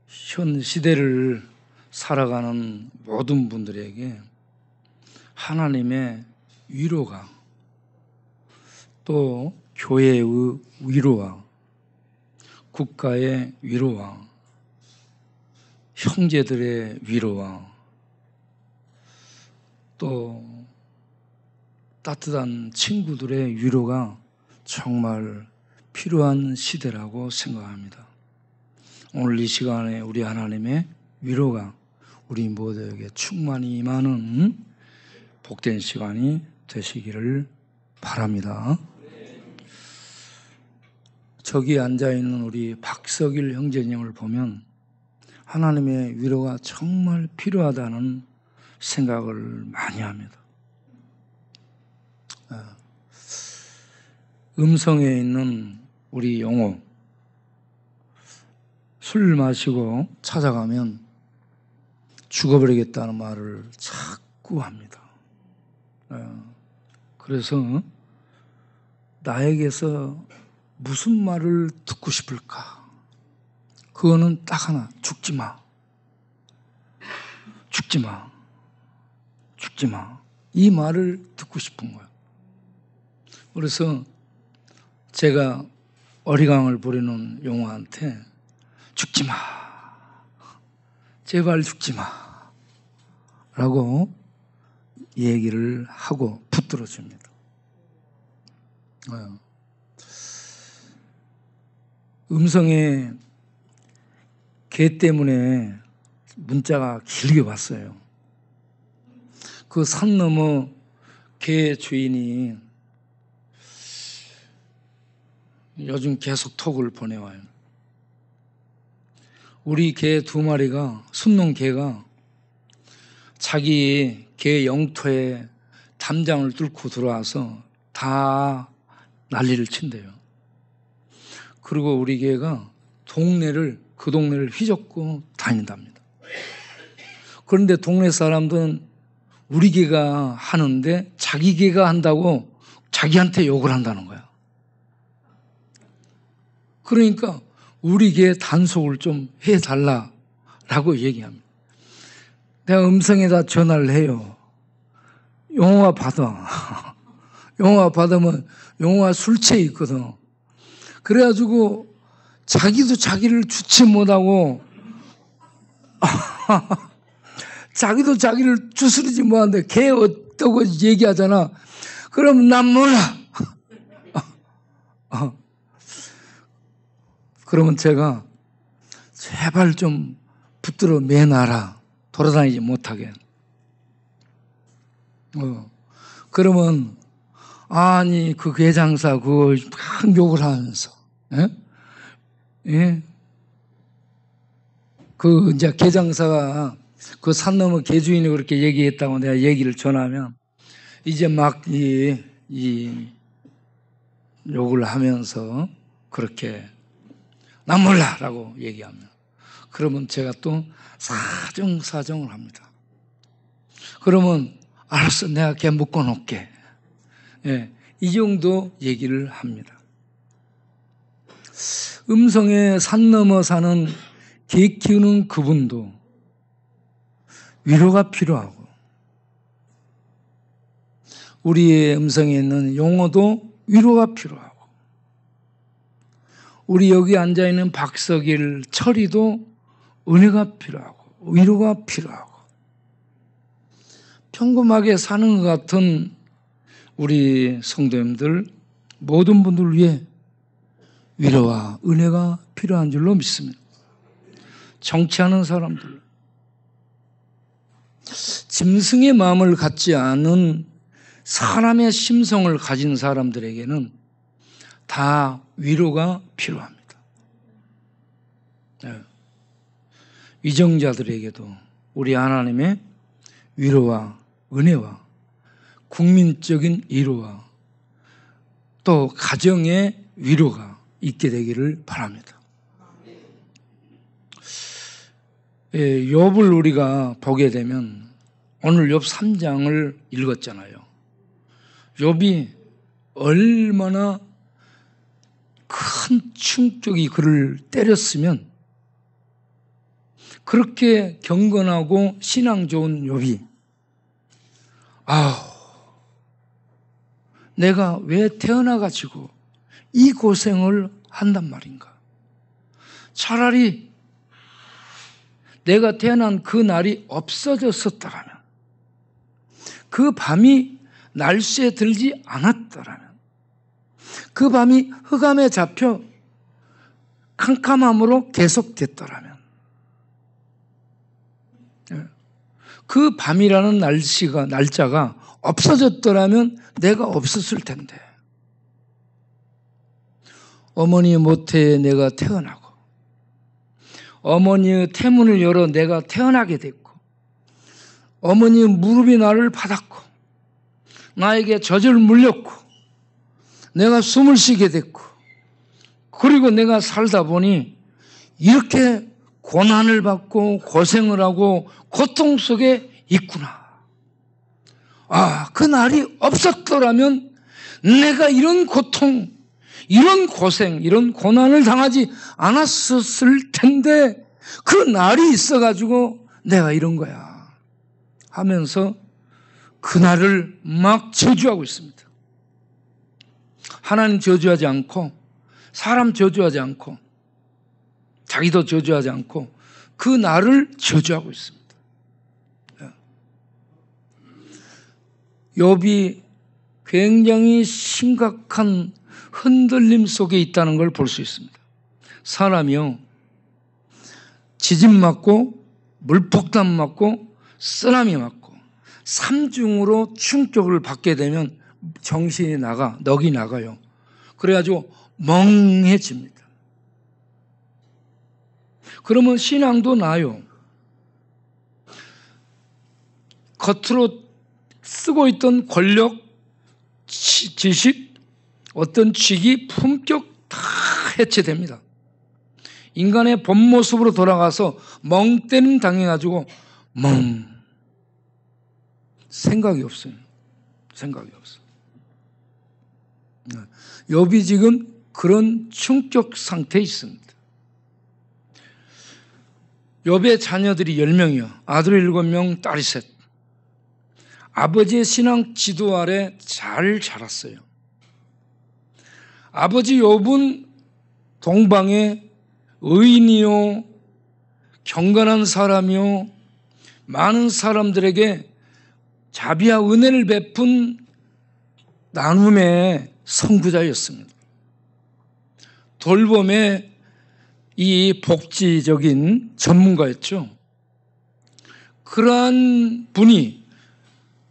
현 시대를 살아가는 모든 분들에게 하나님의 위로가, 또 교회의 위로와 국가의 위로와 형제들의 위로와 또 따뜻한 친구들의 위로가 정말 필요한 시대라고 생각합니다. 오늘 이 시간에 우리 하나님의 위로가 우리 모두에게 충만히 임하는 복된 시간이 되시기를 바랍니다. 저기 앉아있는 우리 박석일 형제님을 보면 하나님의 위로가 정말 필요하다는 생각을 많이 합니다. 음성에 있는 우리 영호, 술 마시고 찾아가면 죽어버리겠다는 말을 자꾸 합니다. 그래서 나에게서 무슨 말을 듣고 싶을까? 그거는 딱 하나, 죽지 마. 죽지 마. 죽지 마. 이 말을 듣고 싶은 거예요. 그래서 제가 어리광을 부리는 용호한테 죽지 마. 제발 죽지 마. 라고 얘기를 하고 붙들어 줍니다. 음성에 개 때문에 문자가 길게 왔어요. 그 산 너머 개 주인이 요즘 계속 톡을 보내와요. 우리 개 2마리가, 순놈 개가 자기 개 영토에 담장을 뚫고 들어와서 다 난리를 친대요. 그리고 우리 개가 그 동네를 휘젓고 다닌답니다. 그런데 동네 사람들은 우리 개가 하는데 자기 개가 한다고 자기한테 욕을 한다는 거야. 그러니까 우리 개 단속을 좀 해달라라고 얘기합니다. 내가 음성에다 전화를 해요. 용호가 받아. 용호가 받으면 용호가 술 취해 있거든. 그래가지고 자기도 자기를 주체 못하고 자기도 자기를 주스르지 못하는데 걔 어떠고 얘기하잖아. 그럼 난 몰라. 그러면 제가 제발 좀 붙들어 매놔라. 돌아다니지 못하게. 그러면 아니 그 개장사 그거 막 욕을 하면서 그 이제 개장사가 그 산 넘어 개주인이 그렇게 얘기했다고 내가 얘기를 전하면 이제 막 이 욕을 하면서 그렇게 난 몰라라고 얘기하면 그러면 제가 또 사정을 합니다. 그러면 알았어, 내가 걔 묶어놓을게. 이 정도 얘기를 합니다. 음성에 산 넘어 사는 개 키우는 그분도 위로가 필요하고, 우리의 음성에 있는 용호도 위로가 필요하고, 우리 여기 앉아있는 박석일, 철이도 은혜가 필요하고 위로가 필요하고, 평범하게 사는 것 같은 우리 성도님들 모든 분들 위해 위로와 은혜가 필요한 줄로 믿습니다. 정치하는 사람들, 짐승의 마음을 갖지 않은 사람의 심성을 가진 사람들에게는 다 위로가 필요합니다. 위정자들에게도 우리 하나님의 위로와 은혜와 국민적인 위로와 또 가정의 위로가 있게 되기를 바랍니다. 욥을 우리가 보게 되면 오늘 욥 3장을 읽었잖아요. 욥이 얼마나 큰 충격이 그를 때렸으면 그렇게 경건하고 신앙 좋은 욥이 내가 왜 태어나가지고 이 고생을 한단 말인가. 차라리 내가 태어난 그 날이 없어졌었다라면, 그 밤이 날씨에 들지 않았다라면, 그 밤이 흑암에 잡혀 캄캄함으로 계속됐더라면, 그 밤이라는 날짜가 없어졌더라면 내가 없었을 텐데, 어머니의 모태에 내가 태어나고 어머니의 태문을 열어 내가 태어나게 됐고, 어머니의 무릎이 나를 받았고 나에게 젖을 물렸고 내가 숨을 쉬게 됐고, 그리고 내가 살다 보니 이렇게 고난을 받고 고생을 하고 고통 속에 있구나. 그 날이 없었더라면 내가 이런 고통, 이런 고생, 이런 고난을 당하지 않았었을 텐데 그 날이 있어가지고 내가 이런 거야 하면서 그 날을 막 저주하고 있습니다. 하나님 저주하지 않고, 사람 저주하지 않고, 자기도 저주하지 않고 그 날을 저주하고 있습니다. 욥이 굉장히 심각한 흔들림 속에 있다는 걸 볼 수 있습니다. 사람이요, 지진 맞고 물폭탄 맞고 쓰나미 맞고 삼중으로 충격을 받게 되면 정신이 나가, 넋이 나가요. 그래가지고 멍해집니다. 그러면 신앙도 나요. 겉으로 쓰고 있던 권력, 지식, 어떤 직위, 품격 다 해체됩니다. 인간의 본 모습으로 돌아가서 멍 때는 당해가지고 생각이 없어요. 생각이 없어요. 욥이 지금 그런 충격 상태에 있습니다. 욥의 자녀들이 10명이요. 아들 7명, 딸이 셋. 아버지의 신앙 지도 아래 잘 자랐어요. 아버지 욥은 동방의 의인이요, 경건한 사람이요, 많은 사람들에게 자비와 은혜를 베푼 나눔의 선구자였습니다. 돌봄의 이 복지적인 전문가였죠. 그러한 분이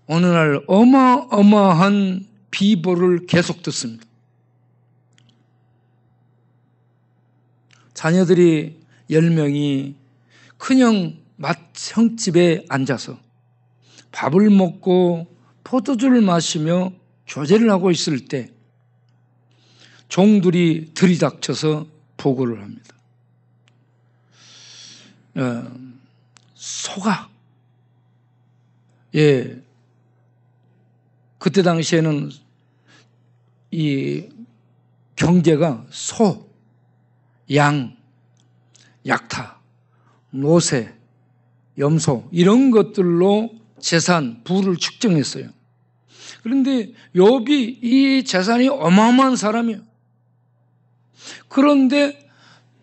어느 날 어마어마한 비보를 계속 듣습니다. 자녀들이 10명이 큰형 형집에 앉아서 밥을 먹고 포도주를 마시며 교제를 하고 있을 때 종들이 들이닥쳐서 보고를 합니다. 소가, 그때 당시에는 이 경제가 소, 양, 약타, 노새, 염소 이런 것들로 재산, 부를 측정했어요. 그런데 욥이 이 재산이 어마어마한 사람이에요. 그런데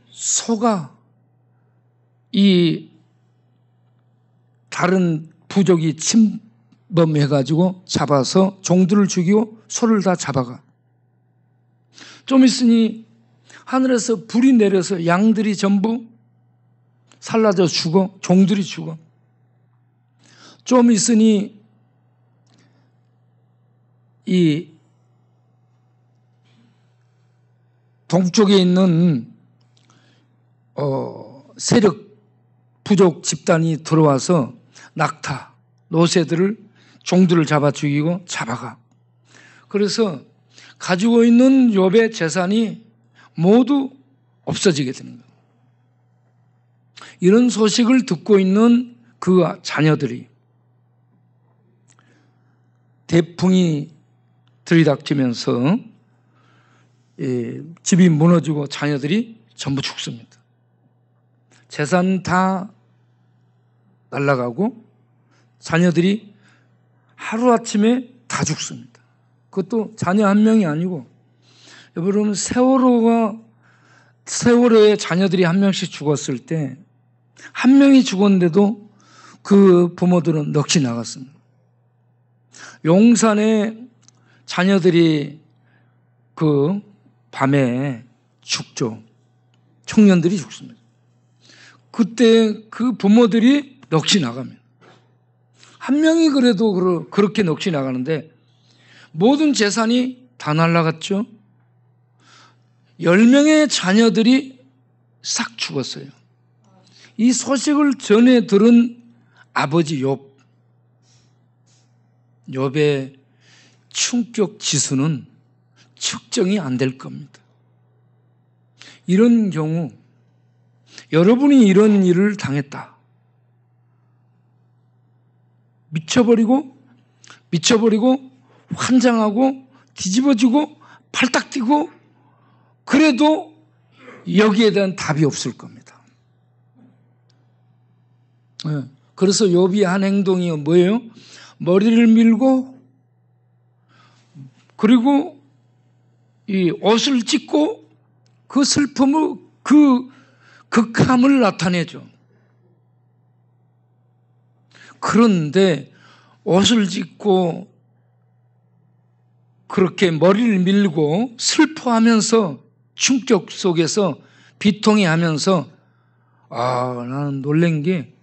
소가 이 다른 부족이 침범해가지고 잡아서 종들을 죽이고 소를 다 잡아가. 좀 있으니 하늘에서 불이 내려서 양들이 전부 살라져 죽어, 종들이 죽어. 좀 있으니 이 동쪽에 있는 세력 부족 집단이 들어와서 낙타, 노새들을, 종들을 잡아 죽이고 잡아가. 그래서 가지고 있는 욥의 재산이 모두 없어지게 되는 거예요. 이런 소식을 듣고 있는 그 자녀들이 대풍이 들이닥치면서 집이 무너지고 자녀들이 전부 죽습니다. 재산 다 날아가고 자녀들이 하루아침에 다 죽습니다. 그것도 자녀 한 명이 아니고, 여러분 세월호에 자녀들이 한 명씩 죽었을 때 한 명이 죽었는데도 그 부모들은 넋이 나갔습니다. 용산에 자녀들이 그 밤에 죽죠. 청년들이 죽습니다. 그때 그 부모들이 넋이 나갑니다. 한 명이 그래도 그렇게 넋이 나가는데 모든 재산이 다 날아갔죠. 10명의 자녀들이 싹 죽었어요. 이 소식을 전해 들은 아버지 욥의 충격 지수는 측정이 안 될 겁니다. 이런 경우 여러분이 이런 일을 당했다. 미쳐버리고 환장하고 뒤집어지고 팔딱 뛰고 그래도 여기에 대한 답이 없을 겁니다. 그래서 욥이 한 행동이 뭐예요? 머리를 밀고 그리고 이 옷을 찢고 그 슬픔을 그 극함을 나타내죠. 그런데 옷을 찢고 그렇게 머리를 밀고 슬퍼하면서 충격 속에서 비통해하면서 나는 놀란 게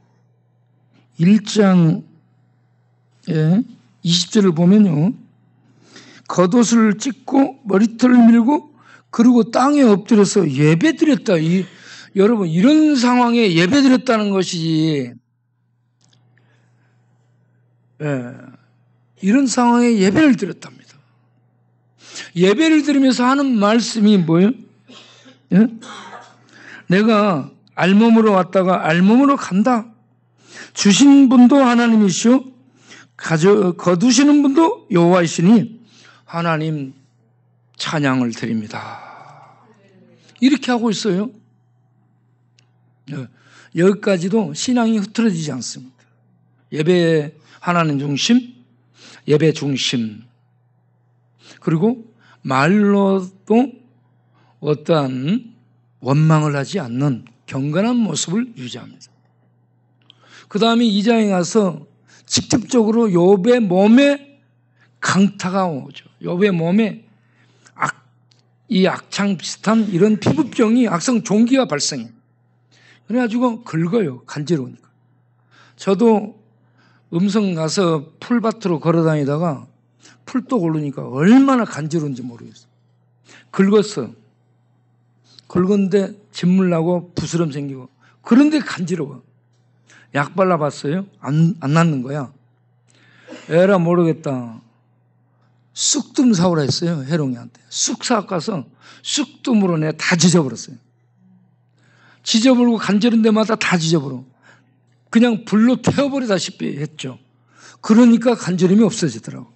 1장 20절을 보면요. 겉옷을 찢고 머리털을 밀고 그리고 땅에 엎드려서 예배드렸다. 여러분 이런 상황에 예배드렸다는 것이 이런 상황에 예배를 드렸답니다. 예배를 드리면서 하는 말씀이 뭐예요? 내가 알몸으로 왔다가 알몸으로 간다. 주신 분도 하나님이시오 거두시는 분도 여호와이시니 하나님 찬양을 드립니다. 이렇게 하고 있어요. 여기까지도 신앙이 흐트러지지 않습니다. 예배 하나님 중심, 예배 중심, 그리고 말로도 어떠한 원망을 하지 않는 경건한 모습을 유지합니다. 그 다음에 2장에 가서 직접적으로 욥의 몸에 강타가 오죠. 욥의 몸에 이 악창 비슷한 이런 피부병이 악성 종기가 발생해요. 그래가지고 긁어요. 간지러우니까. 저도 음성 가서 풀밭으로 걸어다니다가 풀도 고르니까 얼마나 간지러운지 모르겠어요. 긁었어. 긁었는데 진물 나고 부스럼 생기고 그런데 간지러워. 약 발라봤어요? 안 낫는 거야. 에라 모르겠다. 쑥뜸 사오라 했어요. 해롱이한테. 쑥 사가서 쑥뜸으로 내가 다 지져버렸어요. 지져버리고 간지러운 데마다 다 지져버려. 그냥 불로 태워버리다시피 했죠. 그러니까 간지럼이 없어지더라고.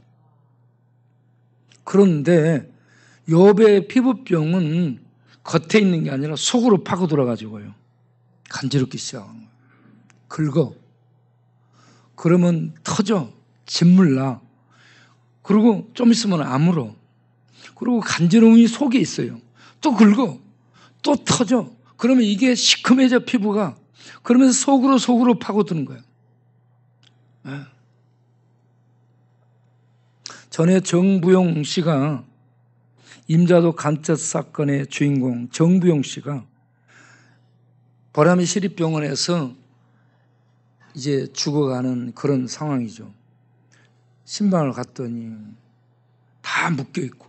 그런데 욥의 피부병은 겉에 있는 게 아니라 속으로 파고들어가지고요. 간지럽기 시작하는 거예요. 긁어. 그러면 터져. 진물 나. 그리고 좀 있으면 아물어. 그리고 간지러움이 속에 있어요. 또 긁어. 또 터져. 그러면 이게 시커매져 피부가. 그러면서 속으로 파고드는 거예요. 전에 정부용 씨가 임자도 간첩 사건의 주인공 정부용 씨가 보라미 시립병원에서 이제 죽어가는 그런 상황이죠. 신방을 갔더니 다 묶여있고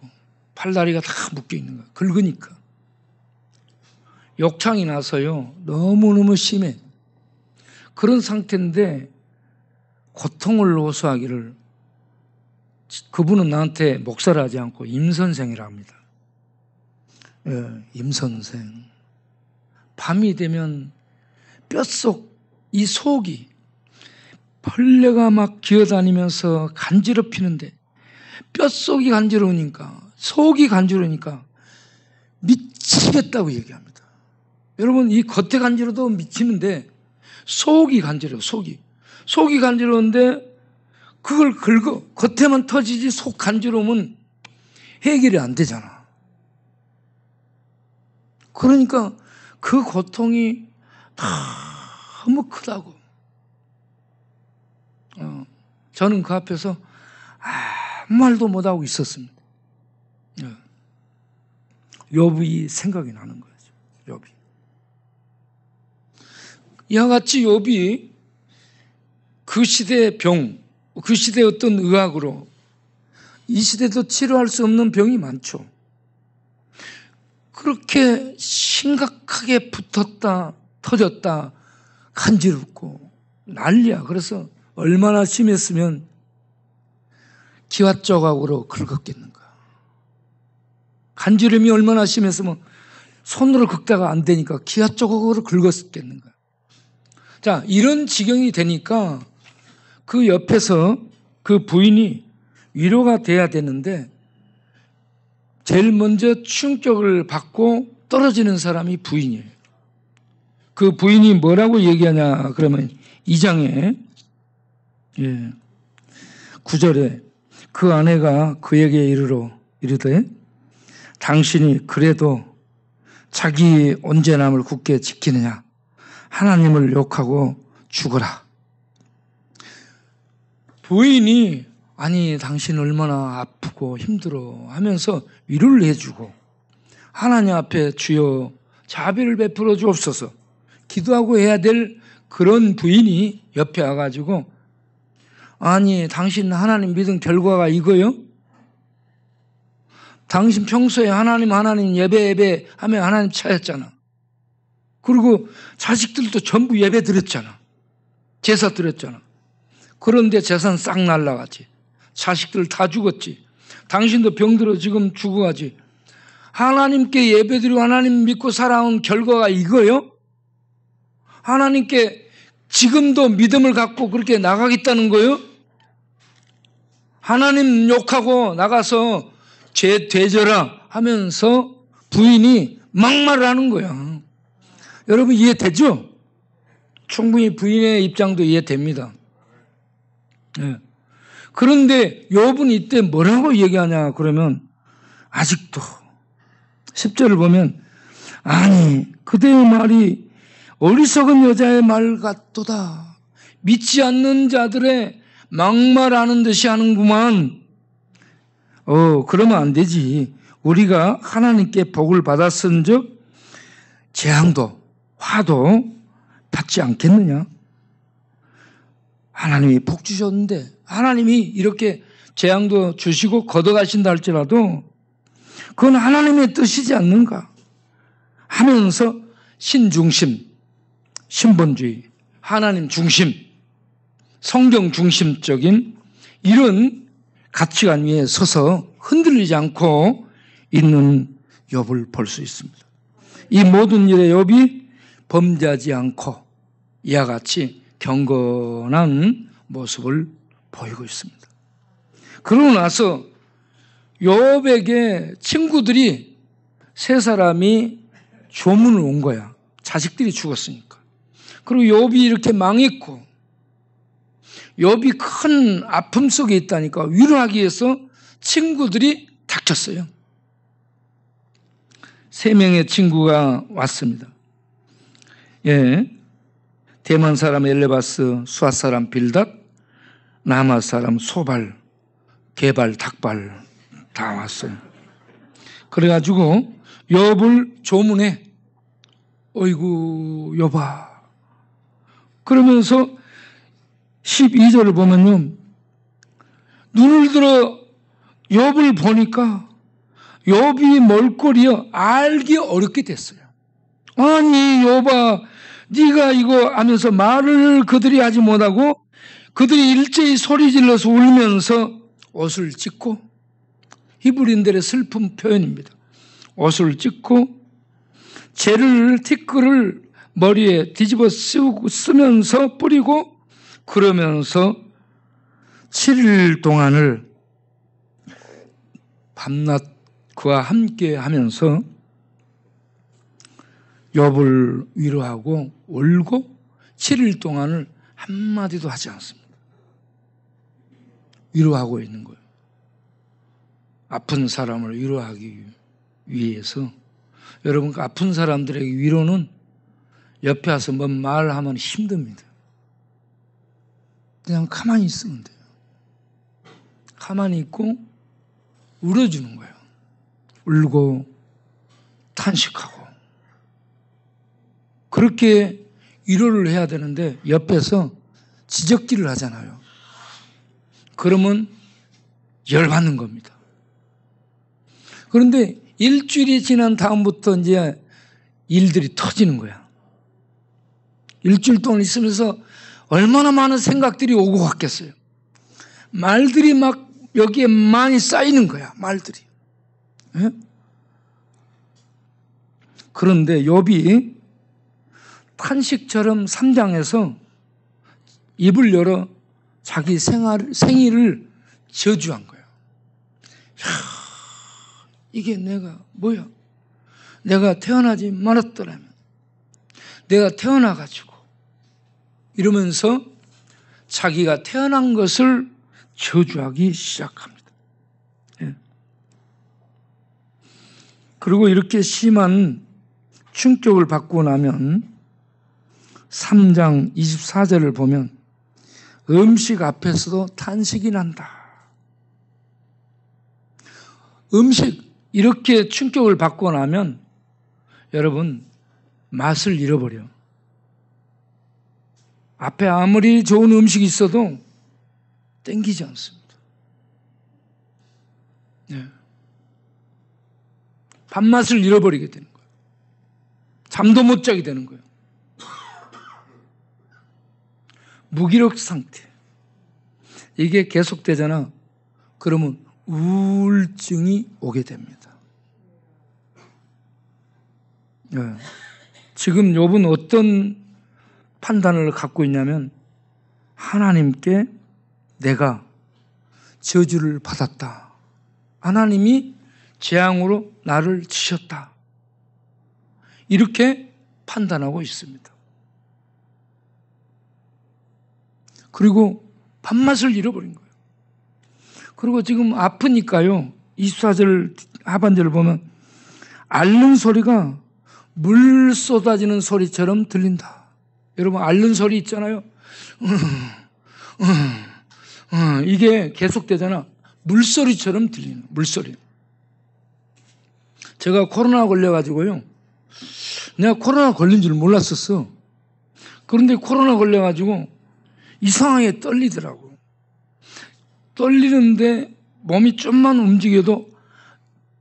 팔다리가 다 묶여있는 거야. 긁으니까. 욕창이 나서요. 너무너무 심해. 그런 상태인데 고통을 호소하기를 그분은 나한테 목사를 하지 않고 임선생이라 합니다. 임선생. 밤이 되면 뼛속 이 속이 벌레가 막 기어다니면서 간지럽히는데 뼛속이 간지러우니까 속이 간지러우니까 미치겠다고 얘기합니다. 여러분, 이 겉에 간지러도 미치는데 속이 간지러워. 속이 간지러운데 그걸 긁어. 겉에만 터지지 속 간지러우면 해결이 안 되잖아. 그러니까 그 고통이 너무 크다고. 저는 그 앞에서 아무 말도 못하고 있었습니다. 욥이 생각이 나는 거죠. 욥이. 이와 같이 욥이 그 시대의 병, 그 시대의 어떤 의학으로 이 시대도 치료할 수 없는 병이 많죠. 그렇게 심각하게 붙었다, 터졌다, 간지럽고 난리야. 그래서 얼마나 심했으면 기와 조각으로 긁었겠는가. 간지럼이 얼마나 심했으면 손으로 긁다가 안 되니까 기와 조각으로 긁었겠는가. 자, 이런 지경이 되니까 그 옆에서 그 부인이 위로가 돼야 되는데 제일 먼저 충격을 받고 떨어지는 사람이 부인이에요. 그 부인이 뭐라고 얘기하냐 그러면 2장에 9절에 그 아내가 그에게 이르되 당신이 그래도 자기 온전함을 굳게 지키느냐 하나님을 욕하고 죽어라. 부인이 아니 당신 얼마나 아프고 힘들어 하면서 위로를 해주고 하나님 앞에 주여 자비를 베풀어 주옵소서 기도하고 해야 될 그런 부인이 옆에 와가지고 아니 당신 하나님 믿은 결과가 이거요? 당신 평소에 하나님 예배 하면 하나님 찾았잖아. 그리고 자식들도 전부 예배 드렸잖아. 제사 드렸잖아. 그런데 재산 싹 날라가지. 자식들 다 죽었지. 당신도 병들어 지금 죽어가지. 하나님께 예배드리고 하나님 믿고 살아온 결과가 이거요? 하나님께 지금도 믿음을 갖고 그렇게 나가겠다는 거요? 하나님 욕하고 나가서 죄 되져라 하면서 부인이 막말을 하는 거야. 여러분 이해되죠? 충분히 부인의 입장도 이해됩니다. 네. 그런데 욥은 이때 뭐라고 얘기하냐 그러면 아직도 10절을 보면 아니 그대의 말이 어리석은 여자의 말 같도다. 믿지 않는 자들의 막말하는 듯이 하는구만. 그러면 안 되지. 우리가 하나님께 복을 받았은즉 재앙도 화도 받지 않겠느냐. 하나님이 복 주셨는데 하나님이 이렇게 재앙도 주시고 걷어가신다 할지라도 그건 하나님의 뜻이지 않는가 하면서 신중심, 신본주의, 하나님 중심, 성경 중심적인 이런 가치관 위에 서서 흔들리지 않고 있는 욥을 볼 수 있습니다. 이 모든 일에 욥이 범죄하지 않고 이와 같이 경건한 모습을 보이고 있습니다. 그러고 나서 욥에게 친구들이 세 사람이 조문을 온 거야. 자식들이 죽었으니까. 그리고 욥이 이렇게 망했고 욥이 큰 아픔 속에 있다니까 위로하기 위해서 친구들이 닥쳤어요. 3명의 친구가 왔습니다. 대만 사람 엘레바스, 수앗 사람 빌닷, 나마 사람 소발, 게발, 닭발 다 왔어요. 그래가지고 욥을 조문해. 어이구 욥아. 그러면서 12절을 보면요. 눈을 들어 욥을 보니까 욥이 몰골이요 알기 어렵게 됐어요. 아니 욥아 네가 이거 하면서 말을 그들이 하지 못하고 그들이 일제히 소리 질러서 울면서 옷을 찢고 히브리인들의 슬픈 표현입니다. 옷을 찢고 재를 티끌을 머리에 뒤집어 쓰면서 뿌리고 그러면서 7일 동안을 밤낮 그와 함께 하면서 욥을 위로하고 울고 7일 동안을 한마디도 하지 않습니다. 위로하고 있는 거예요. 아픈 사람을 위로하기 위해서. 여러분, 그 아픈 사람들에게 위로는 옆에 와서 뭔 말하면 힘듭니다. 그냥 가만히 있으면 돼요. 가만히 있고 울어주는 거예요. 울고 탄식하고. 그렇게 위로를 해야 되는데 옆에서 지적질을 하잖아요. 그러면 열받는 겁니다. 그런데 일주일이 지난 다음부터 이제 일들이 터지는 거야. 일주일 동안 있으면서 얼마나 많은 생각들이 오고 갔겠어요. 말들이 막 여기에 많이 쌓이는 거야. 말들이. 예? 그런데 욥이 탄식처럼 3장에서 입을 열어 자기 생일을 저주한 거예요. 이게 내가 뭐야? 내가 태어나지 말았더라면, 내가 태어나가지고 이러면서 자기가 태어난 것을 저주하기 시작합니다. 예. 그리고 이렇게 심한 충격을 받고 나면 3장 24절을 보면 음식 앞에서도 탄식이 난다. 음식 이렇게 충격을 받고 나면 여러분 맛을 잃어버려. 앞에 아무리 좋은 음식이 있어도 땡기지 않습니다. 네. 밥맛을 잃어버리게 되는 거예요. 잠도 못 자게 되는 거예요. 무기력 상태. 이게 계속되잖아. 그러면 우울증이 오게 됩니다. 네. 지금 욥은 어떤 판단을 갖고 있냐면 하나님께 내가 저주를 받았다. 하나님이 재앙으로 나를 치셨다. 이렇게 판단하고 있습니다. 그리고 밥맛을 잃어버린 거예요. 그리고 지금 아프니까요. 24절 하반절을 보면 앓는 소리가 물 쏟아지는 소리처럼 들린다. 여러분 앓는 소리 있잖아요. 이게 계속되잖아. 물소리처럼 들리는 물소리. 제가 코로나 걸려가지고요. 내가 코로나 걸린 줄 몰랐었어. 그런데 코로나 걸려가지고 이상하게 떨리더라고. 떨리는데 몸이 좀만 움직여도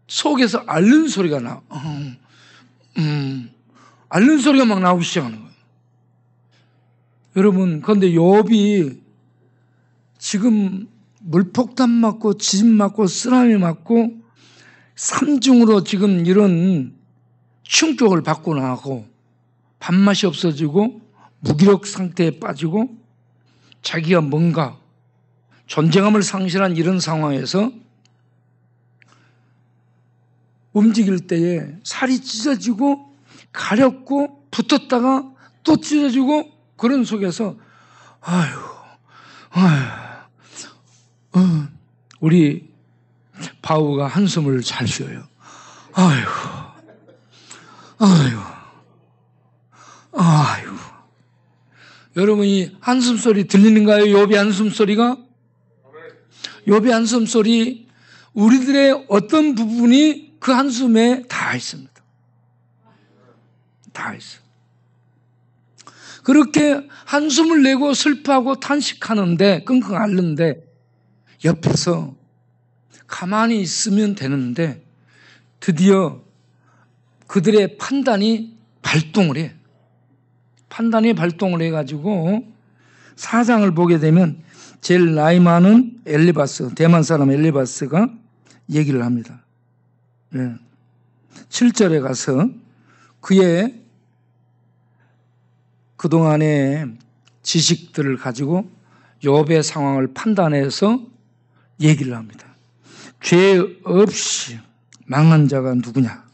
속에서 앓는 소리가 나. 앓는 소리가 막 나오기 시작하는 거예요. 여러분, 그런데 욥이 지금 물폭탄 맞고 지진 맞고 쓰나미 맞고 삼중으로 지금 이런 충격을 받고 나고 밥맛이 없어지고 무기력 상태에 빠지고 자기가 뭔가 존재감을 상실한 이런 상황에서 움직일 때에 살이 찢어지고 가렵고 붙었다가 또 찢어지고 그런 속에서 우리 바우가 한숨을 잘 쉬어요. 여러분이 한숨 소리 들리는가요? 욥의 한숨 소리가? 욥의 한숨 소리, 우리들의 어떤 부분이 그 한숨에 다 있습니다. 다 있어. 그렇게 한숨을 내고 슬퍼하고 탄식하는데, 끙끙 앓는데 옆에서 가만히 있으면 되는데 드디어 그들의 판단이 발동을 해. 판단이 발동을 해가지고 4장을 보게 되면 제일 나이 많은 엘리바스, 대만 사람 엘리바스가 얘기를 합니다. 7절에 가서 그의 그동안의 지식들을 가지고 욥의 상황을 판단해서 얘기를 합니다. 죄 없이 망한 자가 누구냐?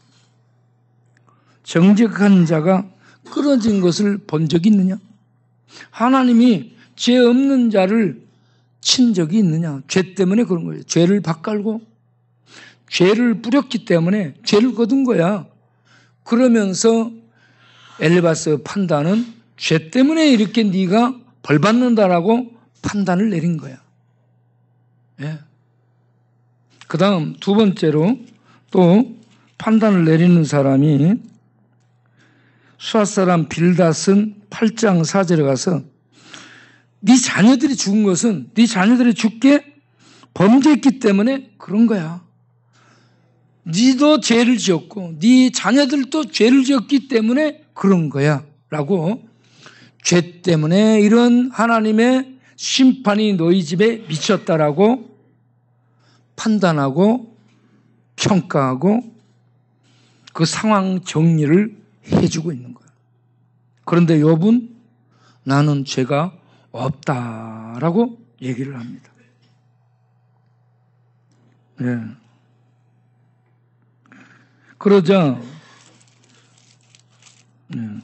정직한 자가 끊어진 것을 본 적이 있느냐? 하나님이 죄 없는 자를 친 적이 있느냐? 죄 때문에 그런 거예요. 죄를 밭갈고 죄를 뿌렸기 때문에 죄를 거둔 거야. 그러면서 엘리바스 판단은 죄 때문에 이렇게 네가 벌 받는다라고 판단을 내린 거야. 예. 그 다음 두 번째로 또 판단을 내리는 사람이 수아 사람 빌닷은 8장 4절에 가서 네 자녀들이 죽은 것은 네 자녀들이 죽게 범죄했기 때문에 그런 거야. 네도 죄를 지었고 네 자녀들도 죄를 지었기 때문에 그런 거야 라고 죄 때문에 이런 하나님의 심판이 너희 집에 미쳤다라고 판단하고 평가하고 그 상황 정리를 해주고 있는 거야. 그런데 욥은 나는 죄가 없다라고 얘기를 합니다. 네. 그러자 네.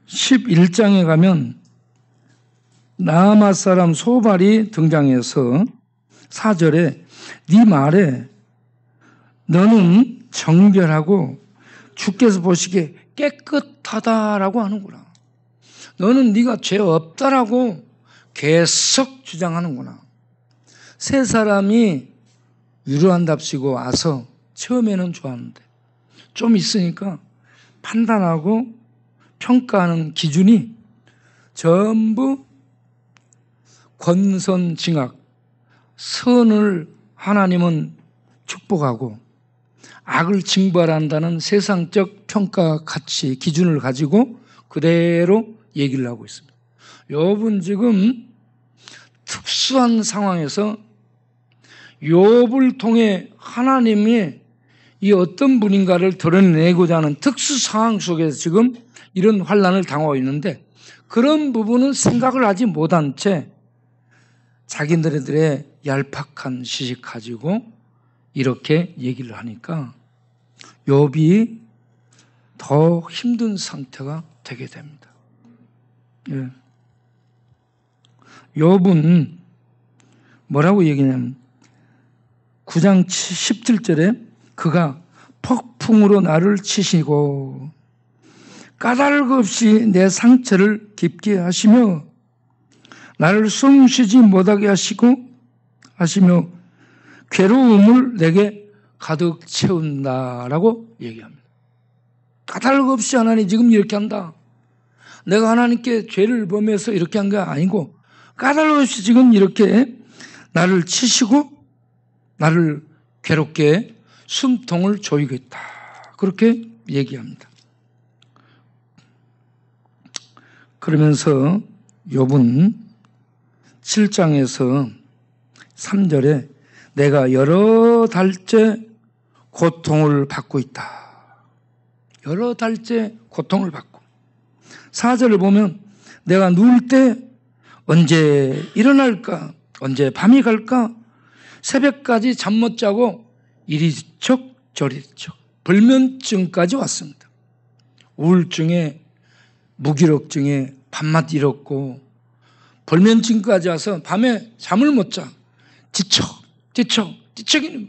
11장에 가면 나아마 사람 소발이 등장해서 4절에 네 말에 너는 정결하고 주께서 보시기에 깨끗하다라고 하는구나. 너는 네가 죄 없다라고 계속 주장하는구나. 세 사람이 위로한답시고 와서 처음에는 좋았는데 좀 있으니까 판단하고 평가하는 기준이 전부 권선징악, 선을 하나님은 축복하고 악을 징벌한다는 세상적 평가 가치 기준을 가지고 그대로 얘기를 하고 있습니다. 욥은 지금 특수한 상황에서 욥을 통해 하나님이 이 어떤 분인가를 드러내고자 하는 특수 상황 속에서 지금 이런 환난을 당하고 있는데 그런 부분은 생각을 하지 못한 채 자기들의 얄팍한 지식 가지고 이렇게 얘기를 하니까 욥이 더 힘든 상태가 되게 됩니다. 예. 욥은 뭐라고 얘기냐면 9장 17절에 그가 폭풍으로 나를 치시고 까닭 없이 내 상처를 깊게 하시며 나를 숨 쉬지 못하게 하시며 괴로움을 내게 가득 채운다라고 얘기합니다. 까닭 없이 하나님 지금 이렇게 한다. 내가 하나님께 죄를 범해서 이렇게 한 게 아니고 까닭 없이 지금 이렇게 나를 치시고 나를 괴롭게 숨통을 조이겠다. 그렇게 얘기합니다. 그러면서 욥은 7장에서 3절에 내가 여러 달째 고통을 받고 있다. 여러 달째 고통을 받고 4절을 보면 내가 누울 때 언제 일어날까? 언제 밤이 갈까? 새벽까지 잠 못 자고 이리적 저리적 불면증까지 왔습니다. 우울증에 무기력증에 밤낮 잃었고 불면증까지 와서 밤에 잠을 못 자. 뒤척이는 거예요.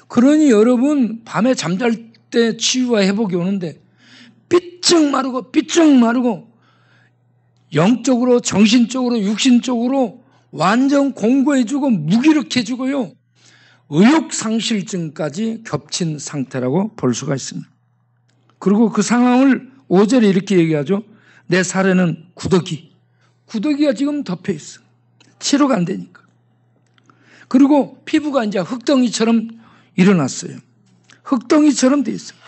그러니 여러분 밤에 잠잘 때 치유와 회복이 오는데 삐쩍 마르고 영적으로 정신적으로 육신적으로 완전 공고해지고 무기력해지고요. 의욕상실증까지 겹친 상태라고 볼 수가 있습니다. 그리고 그 상황을 5절에 이렇게 얘기하죠. 내 살에는 구더기가 지금 덮여있어. 치료가 안 되니까. 그리고 피부가 이제 흙덩이처럼 일어났어요. 흙덩이처럼 돼 있어요.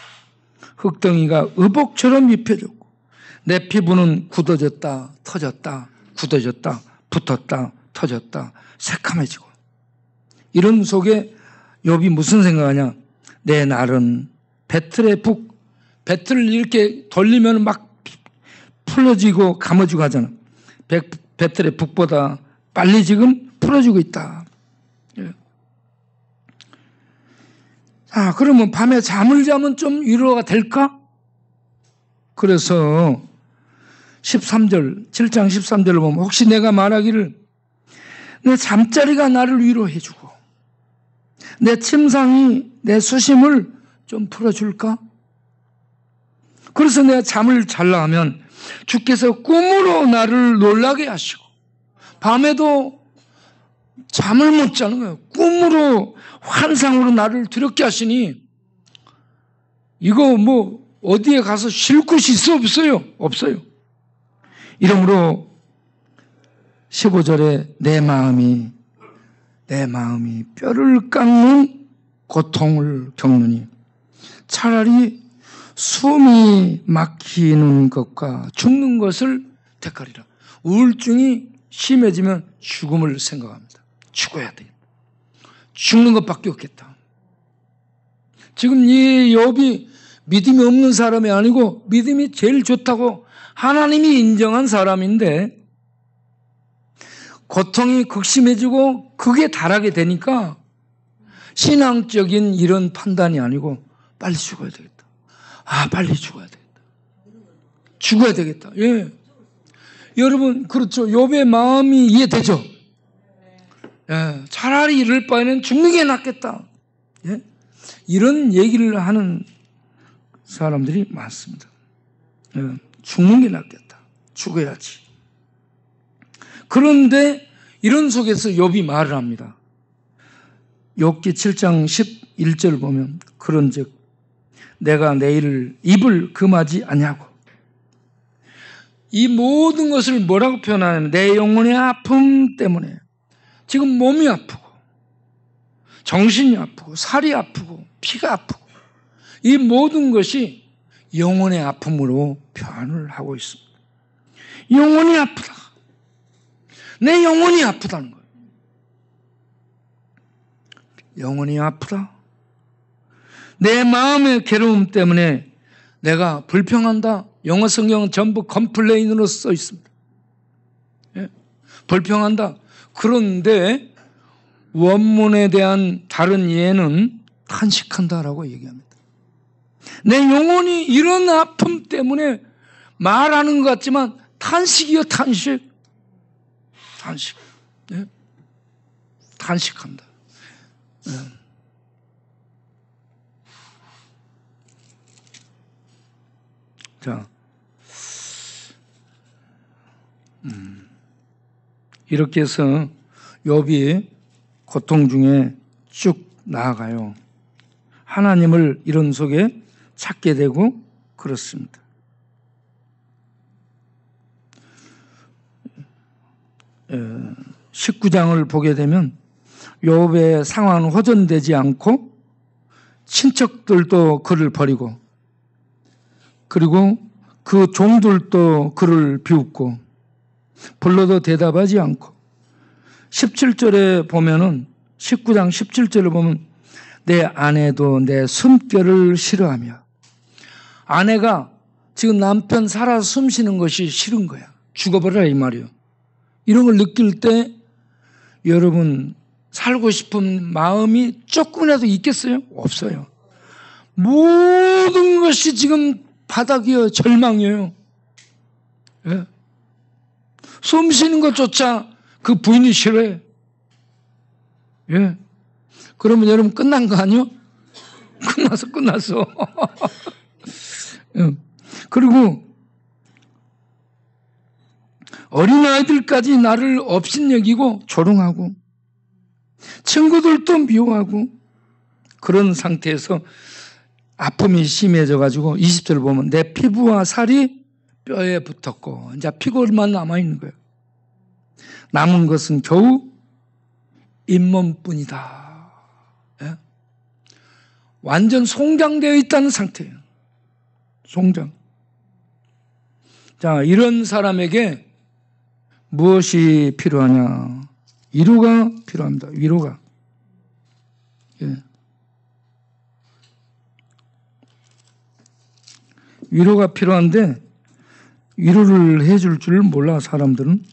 흙덩이가 의복처럼 입혀졌고 내 피부는 굳어졌다 터졌다 굳어졌다 붙었다 터졌다 새카매지고 이런 속에 욥이 무슨 생각하냐. 내 날은 배틀의 북 배틀을 이렇게 돌리면 막 풀어지고 감아지고 하잖아. 배틀의 북보다 빨리 지금 풀어지고 있다. 예. 자, 그러면 밤에 잠을 자면 좀 위로가 될까? 그래서 7장 13절을 보면 혹시 내가 말하기를 내 잠자리가 나를 위로해주고 내 침상이 내 수심을 좀 풀어줄까? 그래서 내가 잠을 잘라 하면 주께서 꿈으로 나를 놀라게 하시고 밤에도 잠을 못 자는 거예요. 꿈으로 환상으로 나를 두렵게 하시니 이거 뭐 어디에 가서 쉴 곳이 있어 없어요? 없어요. 이러므로 15절에 내 마음이 뼈를 깎는 고통을 겪느니 차라리 숨이 막히는 것과 죽는 것을 택하리라. 우울증이 심해지면 죽음을 생각합니다. 죽어야 되겠다. 죽는 것밖에 없겠다. 지금 이 욥이 믿음이 없는 사람이 아니고 믿음이 제일 좋다고 하나님이 인정한 사람인데 고통이 극심해지고 극에 달하게 되니까 신앙적인 이런 판단이 아니고 빨리 죽어야 되겠다. 빨리 죽어야 되겠다. 죽어야 되겠다. 예. 여러분, 그렇죠. 욥의 마음이 이해되죠? 예. 차라리 이럴 바에는 죽는 게 낫겠다. 예. 이런 얘기를 하는 사람들이 많습니다. 예. 죽는 게 낫겠다. 죽어야지. 그런데 이런 속에서 욥이 말을 합니다. 욥기 7장 11절 보면 그런즉 내가 내일 입을 금하지 아니하고 이 모든 것을 뭐라고 표현하냐면 내 영혼의 아픔 때문에 지금 몸이 아프고 정신이 아프고 살이 아프고 피가 아프고 이 모든 것이 영혼의 아픔으로 표현을 하고 있습니다. 영혼이 아프다. 내 영혼이 아프다는 거예요. 영혼이 아프다. 내 마음의 괴로움 때문에 내가 불평한다. 영어 성경은 전부 컴플레인으로 써 있습니다. 예? 불평한다. 그런데 원문에 대한 다른 이해는 탄식한다라고 얘기합니다. 내 영혼이 이런 아픔 때문에 말하는 것 같지만 탄식이요, 탄식. 탄식. 예? 탄식한다. 예. 자, 이렇게 해서 욥이 고통 중에 쭉 나아가요. 하나님을 이런 속에 찾게 되고 그렇습니다. 예, 19장을 보게 되면 욥의 상황은 호전되지 않고 친척들도 그를 버리고 그리고 그 종들도 그를 비웃고 불러도 대답하지 않고 17절에 보면은 19장 17절을 보면 내 아내도 내 숨결을 싫어하며 아내가 지금 남편 살아 숨쉬는 것이 싫은 거야. 죽어버려라 이 말이에요. 이런 걸 느낄 때 여러분 살고 싶은 마음이 조금이라도 있겠어요? 없어요. 모든 것이 지금 바닥이요, 절망이에요. 예. 숨 쉬는 것조차 그 부인이 싫어해. 예. 그러면 여러분 끝난 거 아니요? 끝났어. 예. 그리고 어린아이들까지 나를 업신여기고 조롱하고 친구들도 미워하고 그런 상태에서 아픔이 심해져 가지고 20절 보면 내 피부와 살이 뼈에 붙었고 이제 피골만 남아있는 거예요. 남은 것은 겨우 잇몸뿐이다. 예? 완전 송장되어 있다는 상태예요. 송장. 자, 이런 사람에게 무엇이 필요하냐? 위로가 필요합니다. 위로가. 예. 위로가 필요한데 위로를 해줄 줄 몰라 사람들은.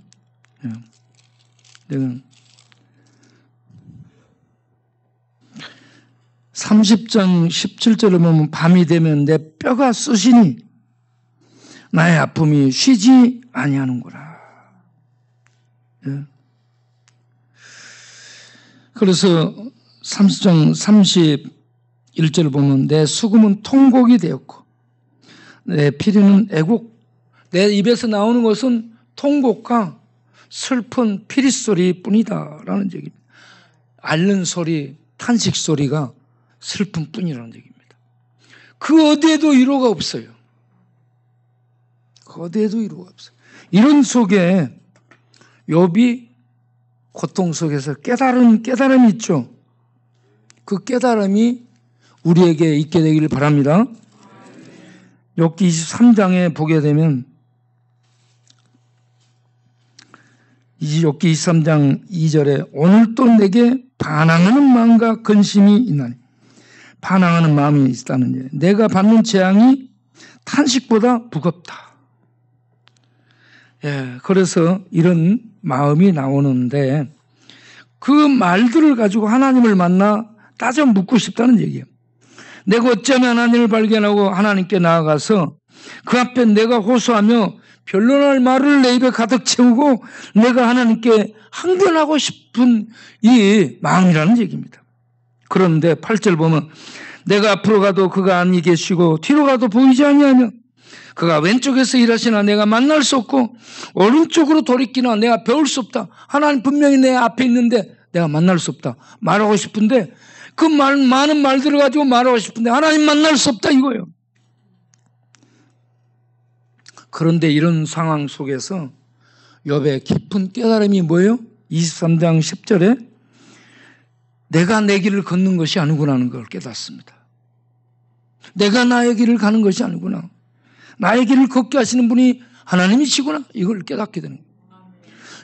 내가 30장 17절에 보면 밤이 되면 내 뼈가 쑤시니 나의 아픔이 쉬지 아니하는구나. 그래서 30장 31절을 보면 내 수금은 통곡이 되었고 내 피리는 애곡. 내 입에서 나오는 것은 통곡과 슬픈 피리 소리뿐이다 라는 얘기입니다. 앓는 소리, 탄식 소리가 슬픔 뿐이라는 얘기입니다. 그 어디에도 위로가 없어요. 그 어디에도 위로가 없어요. 이런 속에 욥이 고통 속에서 깨달음이 있죠. 그 깨달음이 우리에게 있게 되기를 바랍니다. 욥기 23장에 보게 되면 욥기 23장 2절에 오늘도 내게 반항하는 마음과 근심이 있나니. 반항하는 마음이 있다는 얘기예요. 내가 받는 재앙이 탄식보다 무겁다. 그래서 이런 마음이 나오는데 그 말들을 가지고 하나님을 만나 따져 묻고 싶다는 얘기예요. 내가 어쩌면 하나님을 발견하고 하나님께 나아가서 그 앞에 내가 호소하며 변론할 말을 내 입에 가득 채우고 내가 하나님께 항변하고 싶은 이 마음이라는 얘기입니다. 그런데 8절 보면 내가 앞으로 가도 그가 안히 계시고 뒤로 가도 보이지 아니하며 그가 왼쪽에서 일하시나 내가 만날 수 없고 오른쪽으로 돌이키나 내가 배울 수 없다. 하나님 분명히 내 앞에 있는데 내가 만날 수 없다. 말하고 싶은데 그 많은 말들을 가지고 말하고 싶은데 하나님 만날 수 없다 이거예요. 그런데 이런 상황 속에서 욥의 깊은 깨달음이 뭐예요? 23장 10절에 내가 내 길을 걷는 것이 아니구나 하는 걸 깨닫습니다. 내가 나의 길을 가는 것이 아니구나. 나의 길을 걷게 하시는 분이 하나님이시구나. 이걸 깨닫게 되는 거예요.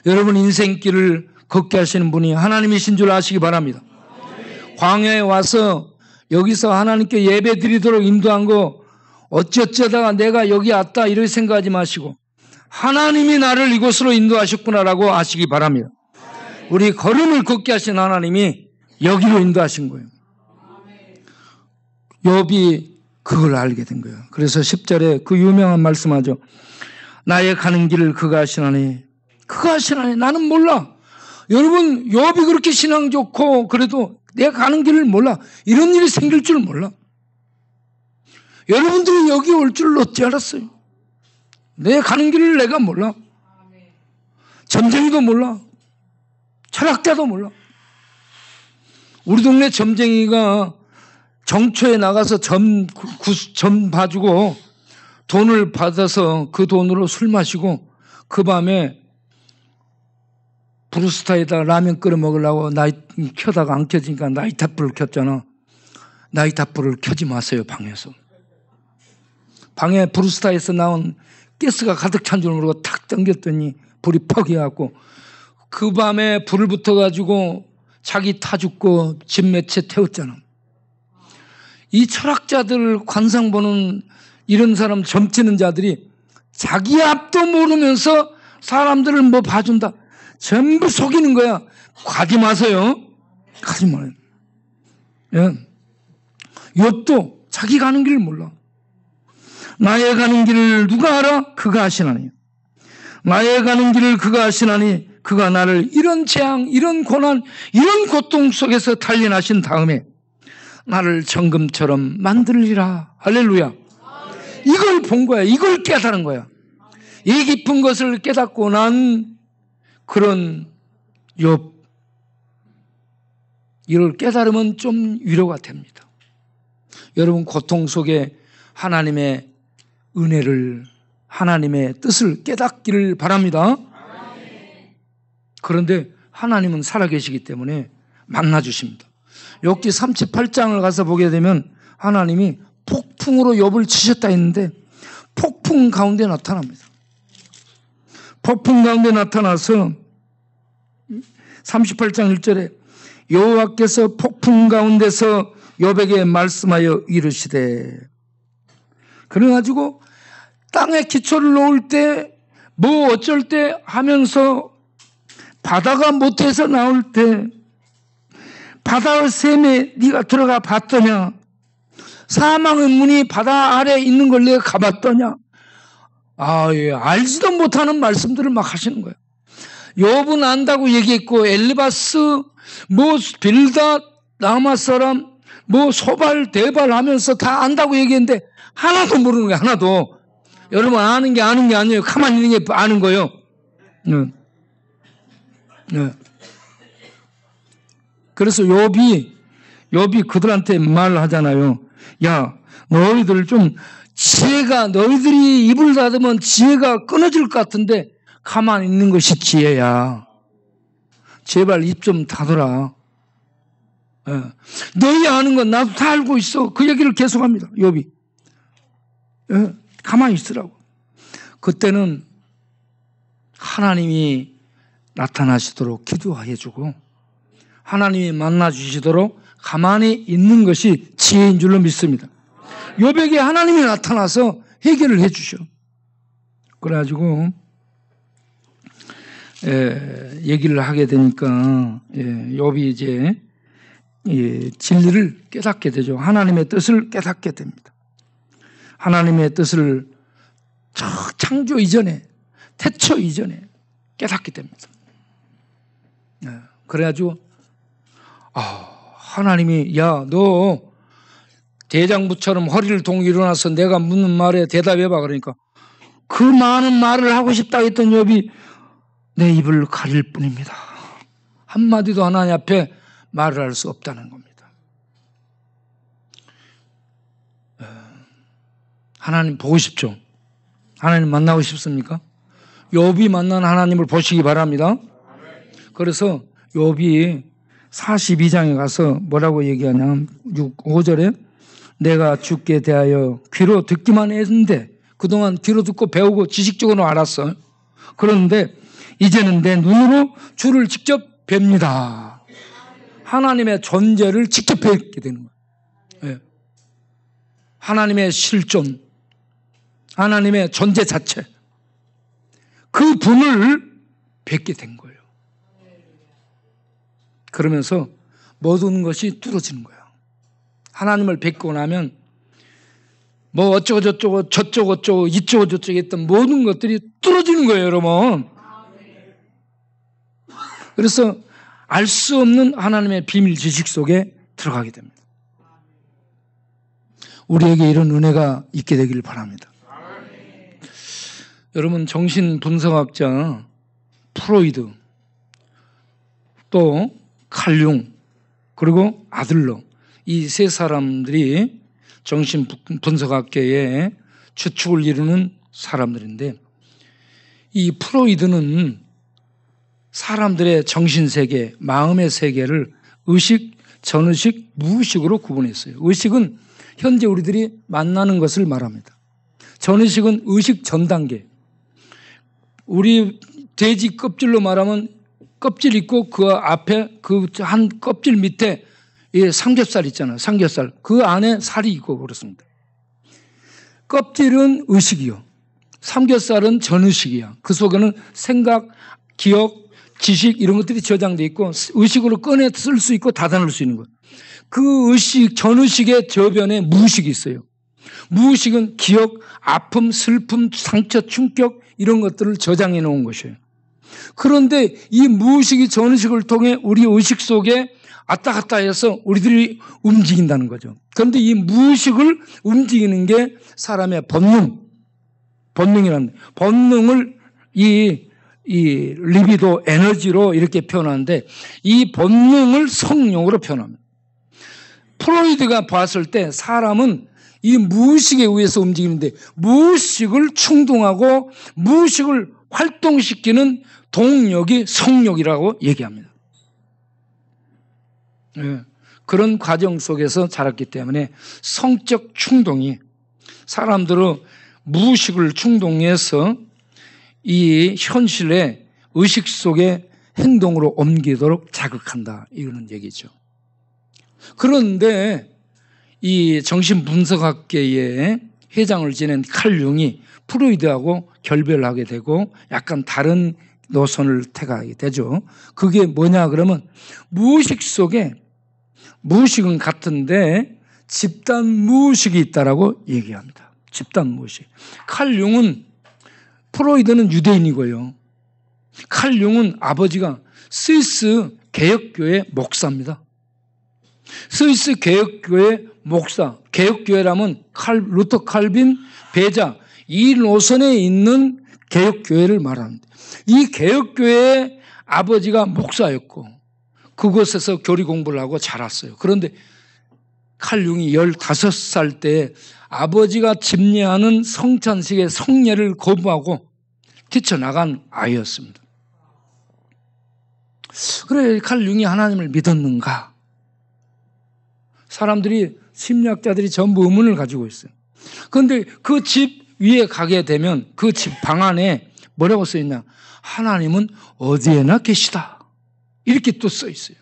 여러분 인생길을 걷게 하시는 분이 하나님이신 줄 아시기 바랍니다. 광야에 와서 여기서 하나님께 예배 드리도록 인도한 거 어쩌다가 내가 여기 왔다 이렇게 생각하지 마시고 하나님이 나를 이곳으로 인도하셨구나라고 아시기 바랍니다. 우리 걸음을 걷게 하신 하나님이 여기로 인도하신 거예요. 욥이 그걸 알게 된 거예요. 그래서 10절에 그 유명한 말씀하죠. 나의 가는 길을 그가 아시나니 그가 아시나니 나는 몰라. 여러분 욥이 그렇게 신앙 좋고 그래도 내가 가는 길을 몰라. 이런 일이 생길 줄 몰라. 여러분들이 여기 올 줄 어찌 알았어요? 내가 가는 길을 내가 몰라. 점쟁이도 몰라. 철학자도 몰라. 우리 동네 점쟁이가 정초에 나가서 점 봐주고 돈을 받아서 그 돈으로 술 마시고 그 밤에 브루스타에다 라면 끓여 먹으려고 켜다가 안 켜지니까 나이탑불을 켰잖아. 나이탑불을 켜지 마세요, 방에서. 방에 브루스타에서 나온 가스가 가득 찬 줄 모르고 탁 당겼더니 불이 퍽 해갖고 그 밤에 불을 붙어가지고 자기 타 죽고 집 몇 채 태웠잖아. 이 철학자들 관상 보는 이런 사람 점치는 자들이 자기 앞도 모르면서 사람들을 뭐 봐준다. 전부 속이는 거야. 가지 마세요. 가지 말아요. 예. 욥도 자기 가는 길을 몰라. 나의 가는 길을 누가 알아? 그가 아시나니. 나의 가는 길을 그가 아시나니 그가 나를 이런 재앙, 이런 고난, 이런 고통 속에서 단련하신 다음에 나를 정금처럼 만들리라. 할렐루야. 이걸 본 거야. 이걸 깨달은 거야. 이 깊은 것을 깨닫고 난 그런 욥. 이걸 깨달으면 좀 위로가 됩니다. 여러분 고통 속에 하나님의 은혜를 하나님의 뜻을 깨닫기를 바랍니다. 그런데 하나님은 살아계시기 때문에 만나주십니다. 욥기 38장을 가서 보게 되면 하나님이 폭풍으로 욥을 치셨다 했는데 폭풍 가운데 나타납니다. 폭풍 가운데 나타나서 38장 1절에 여호와께서 폭풍 가운데서 욥에게 말씀하여 이르시되 그래가지고 땅에 기초를 놓을 때 뭐 어쩔 때 하면서 바다가 못해서 나올 때 바다의 샘에 네가 들어가 봤더냐? 사망의 문이 바다 아래에 있는 걸 내가 가봤더냐? 예, 알지도 못하는 말씀들을 막 하시는 거예요. 욥은 안다고 얘기했고 엘리바스, 뭐 빌닷, 라마 사람, 뭐 소발, 대발 하면서 다 안다고 얘기했는데 하나도 모르는 거예요. 하나도. 여러분 아는 게 아니에요. 가만히 있는 게 아는 거예요. 네. 네. 그래서 욥이 그들한테 말을 하잖아요. 야, 너희들 좀 지혜가, 너희들이 입을 닫으면 지혜가 끊어질 것 같은데 가만히 있는 것이 지혜야. 제발 입 좀 닫아라. 예. 너희 아는 건 나도 다 알고 있어. 그 얘기를 계속합니다. 욥이. 예. 가만히 있으라고. 그때는 하나님이 나타나시도록 기도해 주고 하나님이 만나 주시도록 가만히 있는 것이 지혜인 줄로 믿습니다. 욥에게 하나님이 나타나서 해결을 해 주셔. 그래가지고 얘기를 하게 되니까 욥이 이제 진리를 깨닫게 되죠. 하나님의 뜻을 깨닫게 됩니다. 하나님의 뜻을 창조 이전에, 태초 이전에 깨닫게 됩니다. 그래가지고 하나님이 야, 너 대장부처럼 허리를 동이 일어나서 내가 묻는 말에 대답해봐. 그러니까 그 많은 말을 하고 싶다 했던 욥이 내 입을 가릴 뿐입니다. 한마디도 하나님 앞에 말을 할 수 없다는 겁니다. 하나님 보고 싶죠? 하나님 만나고 싶습니까? 욥이 만난 하나님을 보시기 바랍니다. 그래서 욥이 42장에 가서 뭐라고 얘기하냐면 5절에 내가 주께 대하여 귀로 듣기만 했는데 그동안 귀로 듣고 배우고 지식적으로 알았어요. 그런데 이제는 내 눈으로 주를 직접 뵙니다. 하나님의 존재를 직접 뵙게 되는 거예요. 예. 하나님의 실존, 하나님의 존재 자체, 그 분을 뵙게 된 거예요. 그러면서 모든 것이 뚫어지는 거예요. 하나님을 뵙고 나면 뭐 어쩌고 저쩌고 이쩌고 저쩌고 했던 모든 것들이 뚫어지는 거예요, 여러분. 그래서 알 수 없는 하나님의 비밀 지식 속에 들어가게 됩니다. 우리에게 이런 은혜가 있게 되기를 바랍니다. 여러분, 정신분석학자 프로이드, 또 칼융, 그리고 아들러, 이 세 사람들이 정신분석학계의 주축을 이루는 사람들인데, 이 프로이드는 사람들의 정신세계, 마음의 세계를 의식, 전의식, 무의식으로 구분했어요. 의식은 현재 우리들이 만나는 것을 말합니다. 전의식은 의식 전 단계. 우리 돼지 껍질로 말하면 껍질 있고 그 앞에 그 한 껍질 밑에 삼겹살 있잖아요. 삼겹살. 그 안에 살이 있고 그렇습니다. 껍질은 의식이요. 삼겹살은 전의식이야. 그 속에는 생각, 기억, 지식 이런 것들이 저장되어 있고 의식으로 꺼내 쓸 수 있고 닫아놓을 수 있는 것. 그 의식, 전의식의 저변에 무의식이 있어요. 무의식은 기억, 아픔, 슬픔, 상처, 충격 이런 것들을 저장해 놓은 것이에요. 그런데 이 무의식이 전의식을 통해 우리 의식 속에 왔다 갔다 해서 우리들이 움직인다는 거죠. 그런데 이 무의식을 움직이는 게 사람의 본능이라는, 본능을 이 리비도 에너지로 이렇게 표현하는데 이 본능을 성령으로 표현합니다. 프로이드가 봤을 때 사람은 이 무의식에 의해서 움직이는데 무의식을 충동하고 무의식을 활동시키는 동력이 성욕이라고 얘기합니다. 네. 그런 과정 속에서 자랐기 때문에 성적 충동이 사람들의 무의식을 충동해서 이 현실의 의식 속에 행동으로 옮기도록 자극한다. 이런 얘기죠. 그런데 이 정신분석학계의 회장을 지낸 칼 융이 프로이드하고 결별을 하게 되고 약간 다른 노선을 택하게 되죠. 그게 뭐냐 그러면 무의식 속에, 무의식은 같은데 집단 무의식이 있다라고 얘기합니다. 집단 무의식. 칼 융은, 프로이드는 유대인이고요. 칼 융은 아버지가 스위스 개혁교회 목사입니다. 스위스 개혁교회 목사, 개혁교회라면 루터 칼빈, 베자, 이 노선에 있는 개혁교회를 말합니다. 이 개혁교회의 아버지가 목사였고 그곳에서 교리 공부를 하고 자랐어요. 그런데 칼 융이 15살 때 아버지가 집례하는 성찬식의 성례를 거부하고 뛰쳐나간 아이였습니다. 그래, 칼 융이 하나님을 믿었는가? 사람들이, 심리학자들이 전부 의문을 가지고 있어요. 그런데 그 집 위에 가게 되면 그 집 방 안에 뭐라고 써 있냐? 하나님은 어디에나 계시다. 이렇게 또 써 있어요.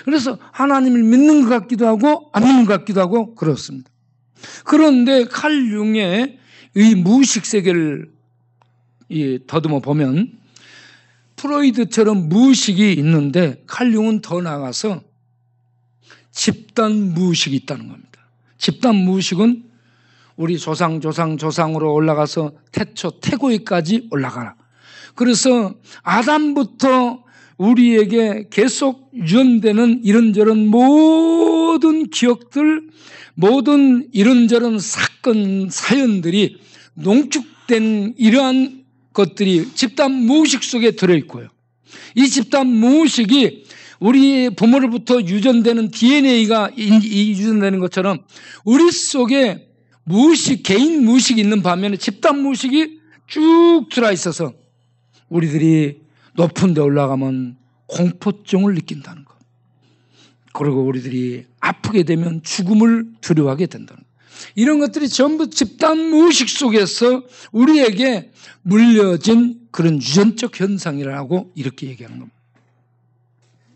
그래서 하나님을 믿는 것 같기도 하고 안 믿는 것 같기도 하고 그렇습니다. 그런데 칼 융의 이 무의식 세계를 더듬어 보면 프로이드처럼 무의식이 있는데 칼 융은 더 나아가서 집단 무의식이 있다는 겁니다. 집단 무의식은 우리 조상으로 올라가서 태고에까지 올라가라. 그래서 아담부터 우리에게 계속 유전되는 이런저런 모든 기억들, 모든 이런저런 사건, 사연들이 농축된 이러한 것들이 집단 무의식 속에 들어있고요. 이 집단 무의식이 우리 부모로부터 유전되는 DNA가 유전되는 것처럼 우리 속에 무의식, 개인 무의식이 있는 반면에 집단 무의식이 쭉 들어있어서 우리들이 높은 데 올라가면 공포증을 느낀다는 것. 그리고 우리들이 아프게 되면 죽음을 두려워하게 된다는 것. 이런 것들이 전부 집단 무의식 속에서 우리에게 물려진 그런 유전적 현상이라고 이렇게 얘기하는 겁니다.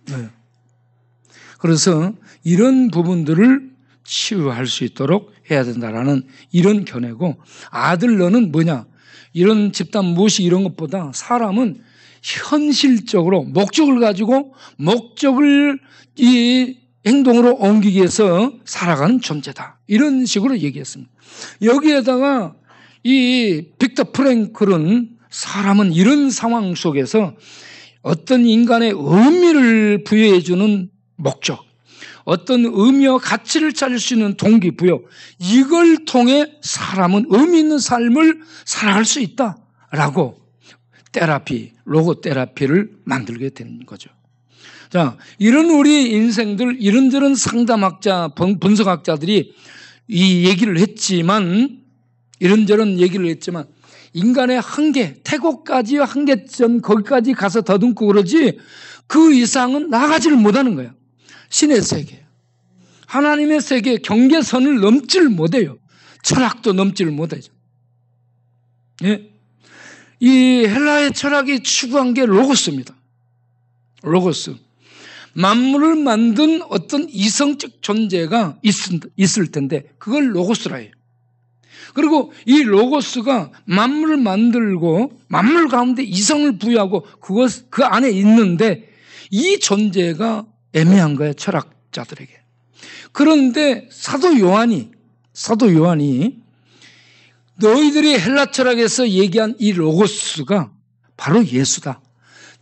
네. 그래서 이런 부분들을 치유할 수 있도록 해야 된다라는 이런 견해고, 아들러는 뭐냐? 이런 집단 무의식 이런 것보다 사람은 현실적으로 목적을 가지고 목적을 이 행동으로 옮기기 위해서 살아가는 존재다. 이런 식으로 얘기했습니다. 여기에다가 이 빅터 프랭클은 사람은 이런 상황 속에서 어떤 인간의 의미를 부여해 주는 목적, 어떤 의미와 가치를 찾을 수 있는 동기부여, 이걸 통해 사람은 의미 있는 삶을 살아갈 수 있다라고 테라피, 로고 테라피를 만들게 된 거죠. 자, 이런 우리 인생들, 이런저런 상담학자, 분석학자들이 이 얘기를 했지만, 이런저런 얘기를 했지만, 인간의 한계, 태고까지 한계점, 거기까지 가서 더듬고 그러지, 그 이상은 나가지를 못하는 거예요. 신의 세계, 하나님의 세계, 경계선을 넘지를 못해요. 철학도 넘지를 못하죠. 예? 이 헬라의 철학이 추구한 게 로고스입니다. 로고스. 만물을 만든 어떤 이성적 존재가 있을 텐데 그걸 로고스라 해요. 그리고 이 로고스가 만물을 만들고 만물 가운데 이성을 부여하고 그 안에 있는데 이 존재가 애매한 거예요, 철학자들에게. 그런데 사도 요한이 너희들이 헬라 철학에서 얘기한 이 로고스가 바로 예수다.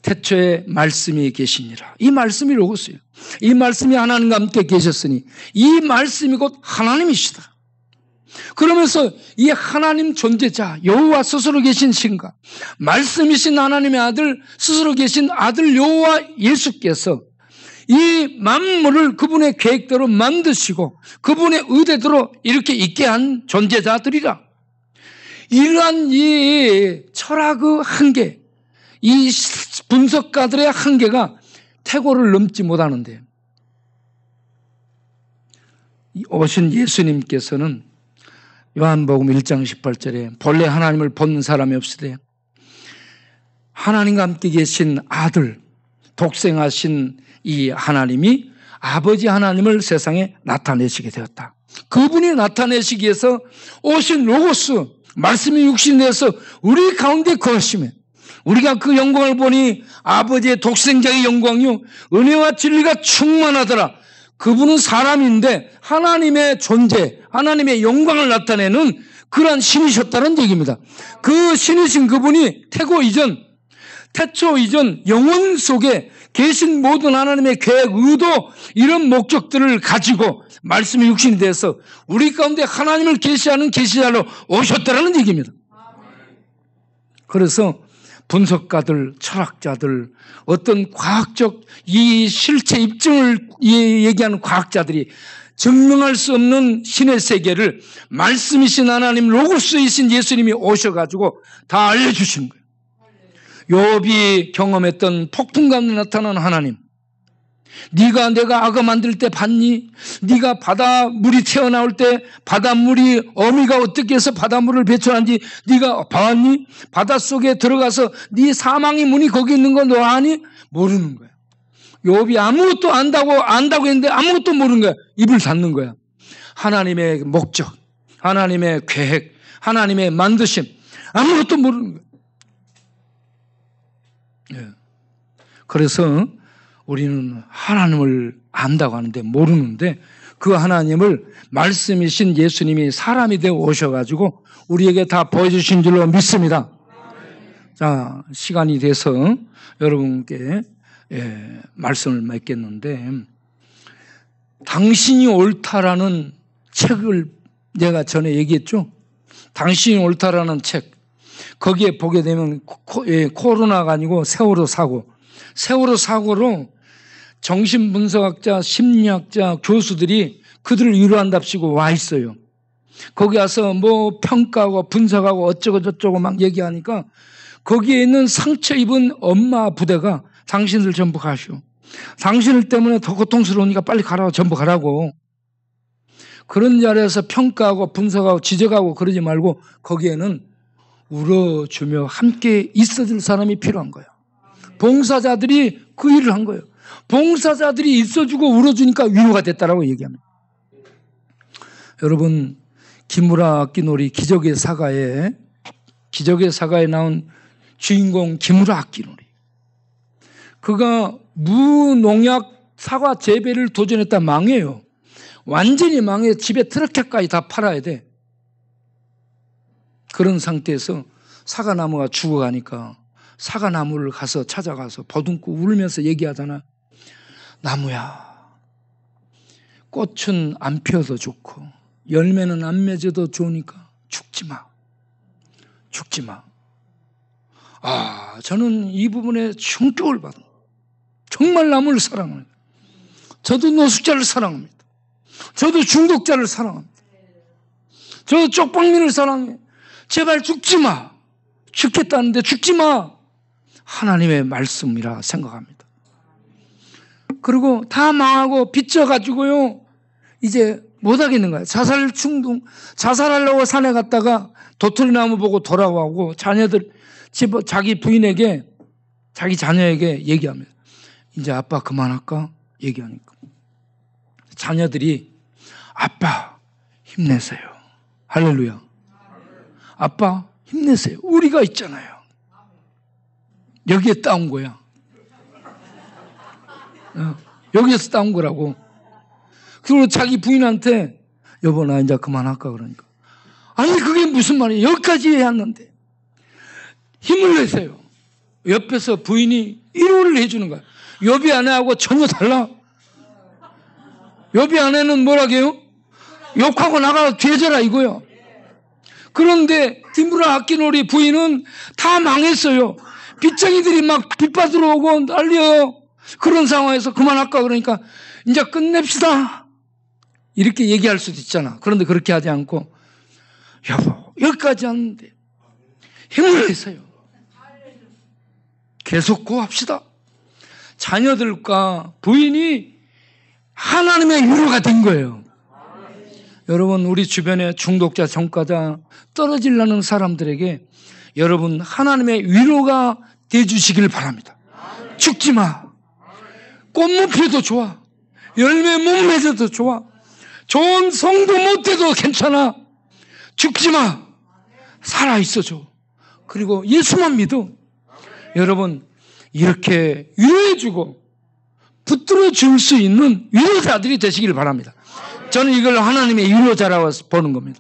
태초에 말씀이 계시니라. 이 말씀이 로고스예요. 이 말씀이 하나님과 함께 계셨으니 이 말씀이 곧 하나님이시다. 그러면서 이 하나님 존재자 여호와 스스로 계신 신과 말씀이신 하나님의 아들 스스로 계신 아들 여호와 예수께서 이 만물을 그분의 계획대로 만드시고 그분의 의대대로 이렇게 있게 한 존재자들이라. 이러한 이 철학의 한계, 이 분석가들의 한계가 태고를 넘지 못하는데 오신 예수님께서는 요한복음 1장 18절에 본래 하나님을 본 사람이 없으되 하나님과 함께 계신 아들, 독생하신 이 하나님이 아버지 하나님을 세상에 나타내시게 되었다. 그분이 나타내시기 위해서 오신 로고스, 말씀이 육신이 돼서 우리 가운데 거하시며 우리가 그 영광을 보니 아버지의 독생자의 영광이요 은혜와 진리가 충만하더라. 그분은 사람인데 하나님의 존재, 하나님의 영광을 나타내는 그러한 신이셨다는 얘기입니다. 그 신이신 그분이 태초 이전 영원 속에 계신 모든 하나님의 계획, 의도, 이런 목적들을 가지고 말씀이 육신이 돼서 우리 가운데 하나님을 계시하는 계시자로 오셨다는 얘기입니다. 그래서 분석가들, 철학자들, 어떤 과학적 이 실체 입증을 얘기하는 과학자들이 증명할 수 없는 신의 세계를 말씀이신 하나님, 로고스이신 예수님이 오셔가지고 다 알려주신 거예요. 욥이 경험했던 폭풍 가운데 나타난 하나님, 내가 악어 만들 때 봤니? 네가 바닷물이 튀어나올 때 바닷물이 어미가 어떻게 해서 바닷물을 배출하는지 네가 봤니? 바닷속에 들어가서 네 사망의 문이 거기 있는 거 너 아니? 모르는 거야. 욥이 아무것도 안다고 했는데 아무것도 모르는 거야. 입을 닫는 거야. 하나님의 목적, 하나님의 계획, 하나님의 만드심, 아무것도 모르는 거야. 예. 그래서 우리는 하나님을 안다고 하는데 모르는데 그 하나님을 말씀이신 예수님이 사람이 되어 오셔가지고 우리에게 다 보여주신 줄로 믿습니다. 자, 시간이 돼서 여러분께 말씀을 맺겠는데, 당신이 옳다라는 책을 내가 전에 얘기했죠. 당신이 옳다라는 책, 거기에 보게 되면 코로나가 아니고 세월호 사고로 정신분석학자, 심리학자, 교수들이 그들을 위로한답시고 와 있어요. 거기 와서 뭐 평가하고 분석하고 어쩌고 저쩌고 막 얘기하니까 거기에 있는 상처 입은 엄마 부대가 당신들 전부 가시오. 당신들 때문에 더 고통스러우니까 빨리 가라고, 전부 가라고. 그런 자리에서 평가하고 분석하고 지적하고 그러지 말고 거기에는 울어주며 함께 있어줄 사람이 필요한 거예요. 봉사자들이 그 일을 한 거예요. 봉사자들이 있어주고 울어주니까 위로가 됐다라고 얘기합니다. 여러분, 기무라 아끼노리 기적의 사가에 나온 주인공 기무라 아끼노리, 그가 무농약 사과 재배를 도전했다 망해요. 완전히 망해. 집에 트럭까지 다 팔아야 돼. 그런 상태에서 사과나무가 죽어가니까 사과나무를 찾아가서 버둥고 울면서 얘기하잖아. 나무야, 꽃은 안 피어도 좋고 열매는 안 맺어도 좋으니까 죽지 마. 저는 이 부분에 충격을 받은, 정말 나무를 사랑합니다. 저도 노숙자를 사랑합니다. 저도 중독자를 사랑합니다. 저도 쪽방민을 사랑해. 제발 죽지 마. 죽겠다는데 죽지 마. 하나님의 말씀이라 생각합니다. 그리고 다 망하고 빚져가지고요, 이제 못하겠는 거야. 자살하려고 산에 갔다가 도토리나무 보고 돌아오고 자기 부인에게, 자기 자녀에게 얘기합니다. 이제 아빠 그만할까? 얘기하니까 자녀들이 아빠 힘내세요. 할렐루야. 아빠 힘내세요. 우리가 있잖아요. 여기에 따온 거야. 여기에서 따온 거라고. 그리고 자기 부인한테 여보 나 이제 그만할까? 그러니까 아니 그게 무슨 말이에요. 여기까지 해왔는데 힘을 내세요. 옆에서 부인이 위로를 해주는 거야. 욥이 아내하고 전혀 달라. 욥이 아내는 뭐라게요? 욕하고 나가 죄져라 이거요. 그런데 기무라 아끼노리 부인은 다 망했어요. 빚쟁이들이 막 빚받으러 오고 난리요. 그런 상황에서 그만할까? 그러니까 이제 끝냅시다 이렇게 얘기할 수도 있잖아. 그런데 그렇게 하지 않고 여보 여기까지 왔는데 힘을 내세요. 계속 고합시다. 자녀들과 부인이 하나님의 위로가 된 거예요. 여러분, 우리 주변에 중독자, 전과자, 떨어지려는 사람들에게 여러분 하나님의 위로가 돼주시길 바랍니다. 죽지 마. 꽃 못 피워도 좋아. 열매 못 맺어도 좋아. 좋은 성도 못 돼도 괜찮아. 죽지 마. 살아있어줘. 그리고 예수만 믿어. 여러분, 이렇게 위로해주고 붙들어줄 수 있는 위로자들이 되시길 바랍니다. 저는 이걸 하나님의 위로자라고 보는 겁니다.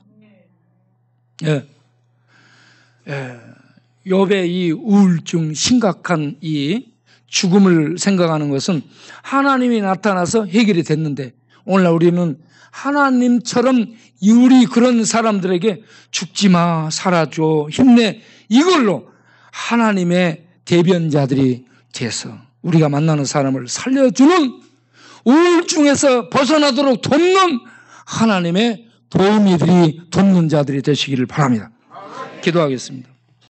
예. 욥의 이 우울증, 심각한 이 죽음을 생각하는 것은 하나님이 나타나서 해결이 됐는데, 오늘날 우리는 하나님처럼 우리 그런 사람들에게 죽지 마, 살아줘, 힘내, 이걸로 하나님의 대변자들이 돼서 우리가 만나는 사람을 살려주는, 우울증에서 벗어나도록 돕는 하나님의 도우미들이, 돕는 자들이 되시기를 바랍니다. 기도하겠습니다.